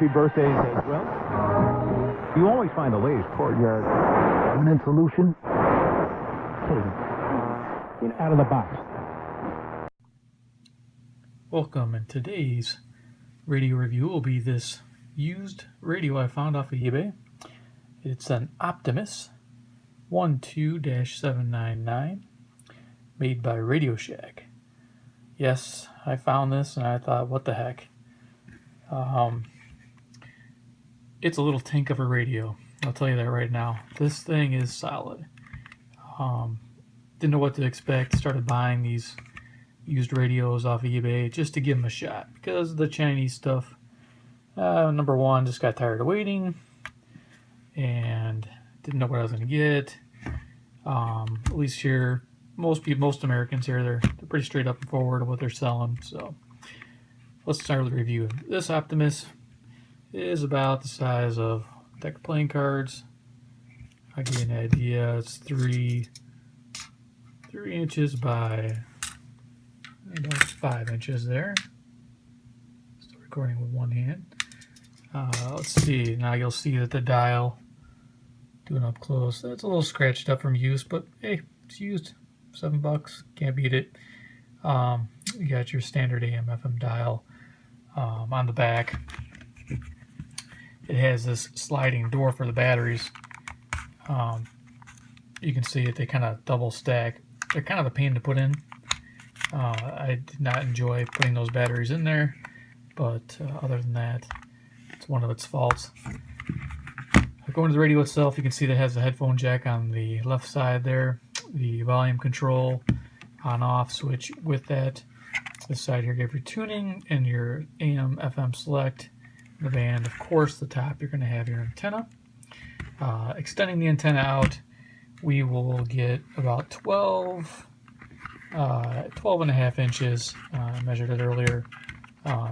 happy birthdays as well. You always find the latest courtyard permanent solution. Out of the box. Welcome, and today's radio review will be this used radio I found off of eBay. It's an Optimus 12-799 made by Radio Shack. Yes, I found this and I thought, what the heck? It's a little tank of a radio. I'll tell you that right now. This thing is solid. Didn't know what to expect. Started buying these used radios off of eBay just to give them a shot because the Chinese stuff. Number one, just got tired of waiting and didn't know what I was going to get. At least here, most Americans here, they're pretty straight up and forward of what they're selling. So let's start with the review. This Optimus is about the size of deck of playing cards. I'll give you an idea. It's 3 inches by about 5 inches there. Still recording with one hand. Let's see. Now you'll see that the dial, doing up close, that's a little scratched up from use, but hey, it's used. $7, can't beat it. You got your standard AM FM dial on the back. It has this sliding door for the batteries. You can see it, they kind of double stack. They're kind of a pain to put in. I did not enjoy putting those batteries in there, but other than that, it's one of its faults. Going to the radio itself, you can see that it has a headphone jack on the left side there, the volume control on-off switch with that. This side here, you have your tuning and your AM, FM select, the band. Of course, the top, you're going to have your antenna. Extending the antenna out, we will get about 12 and a half inches. I measured it earlier.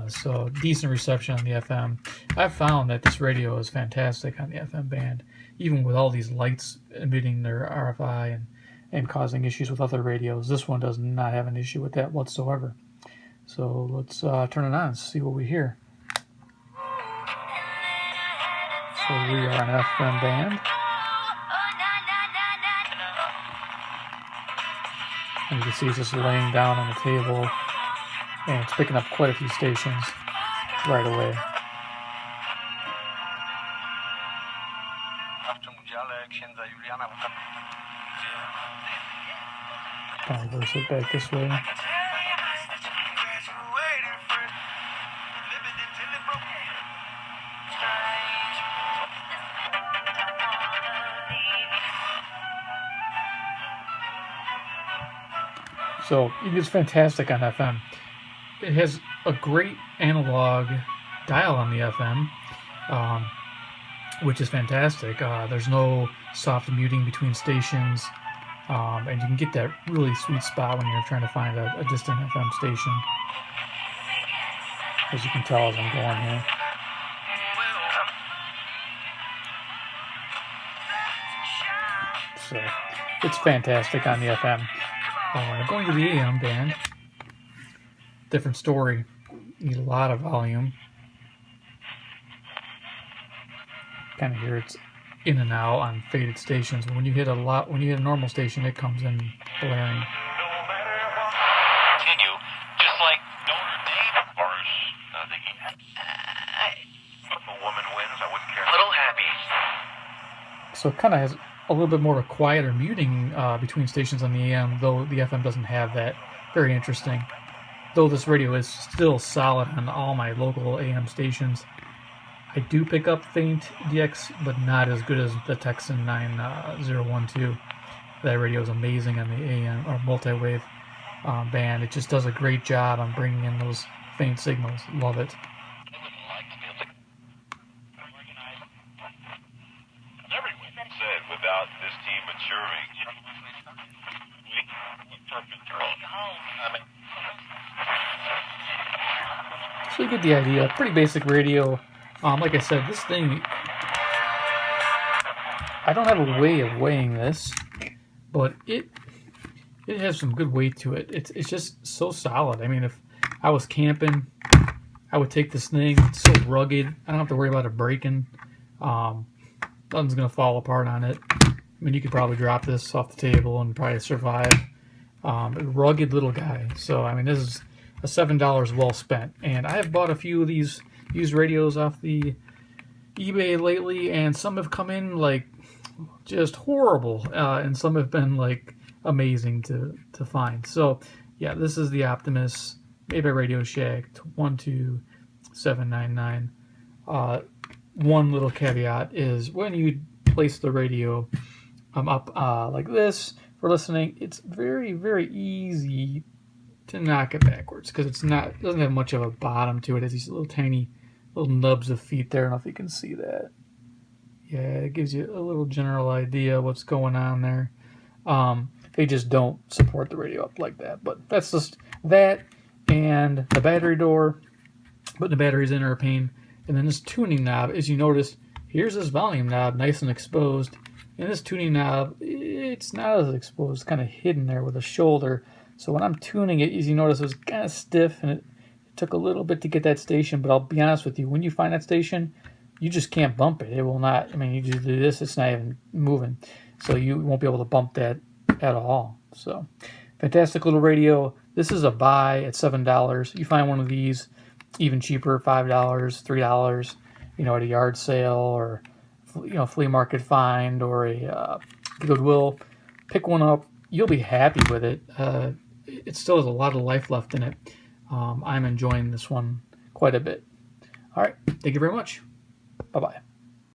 So decent reception on the FM. I've found that this radio is fantastic on the FM band, even with all these lights emitting their RFI and causing issues with other radios. This one does not have an issue with that whatsoever. So let's turn it on and see what we hear. So we are an FM band. And you can see it's just laying down on the table, and it's picking up quite a few stations right away. I'll reverse it back this way. So it is fantastic on FM. It has a great analog dial on the FM, which is fantastic. There's no soft muting between stations, and you can get that really sweet spot when you're trying to find a distant FM station, as you can tell as I'm going here. So it's fantastic on the FM. Going to the AM band, different story. Need a lot of volume. Kind of hear it's in and out on faded stations. When you hit a normal station, it comes in blaring. Continue, just like donor name, of course. If a woman wins, I wouldn't care. A little happy. So it kind of has a little bit more of a quieter muting between stations on the AM, though the FM doesn't have that. Very interesting. Though this radio is still solid on all my local AM stations, I do pick up faint DX, but not as good as the Tecsun R9012. That radio is amazing on the AM or multi-wave band. It just does a great job on bringing in those faint signals. Love it. Without this team maturing, so you get the idea. Pretty basic radio. Like I said, this thing, I don't have a way of weighing this, but it has some good weight to it. It's just so solid. I mean, if I was camping, I would take this thing. It's so rugged. I don't have to worry about it breaking. Nothing's going to fall apart on it. I mean, you could probably drop this off the table and probably survive. Rugged little guy. So, I mean, this is a $7 well spent. And I have bought a few of these used radios off the eBay lately, and some have come in like just horrible, and some have been like amazing to find. So, yeah, this is the Optimus made by Radio Shack 12799. One little caveat is when you place the radio up like this for listening, it's very, very easy to knock it backwards because it doesn't have much of a bottom to it. It has these little tiny little nubs of feet there. I don't know if you can see that. Yeah, it gives you a little general idea of what's going on there. They just don't support the radio up like that. But that's just that, and the battery door. Putting the batteries in are a pain. And then this tuning knob, as you notice, here's this volume knob, nice and exposed. And this tuning knob, it's not as exposed, it's kind of hidden there with a shoulder. So when I'm tuning it, as you notice, it was kind of stiff, and it took a little bit to get that station. But I'll be honest with you, when you find that station, you just can't bump it. It will not, I mean, you just do this, it's not even moving. So you won't be able to bump that at all. So, fantastic little radio. This is a buy at $7. You find one of these even cheaper, $5, $3, at a yard sale or, flea market find or a Goodwill. Pick one up. You'll be happy with it. It still has a lot of life left in it. I'm enjoying this one quite a bit. All right. Thank you very much. Bye-bye.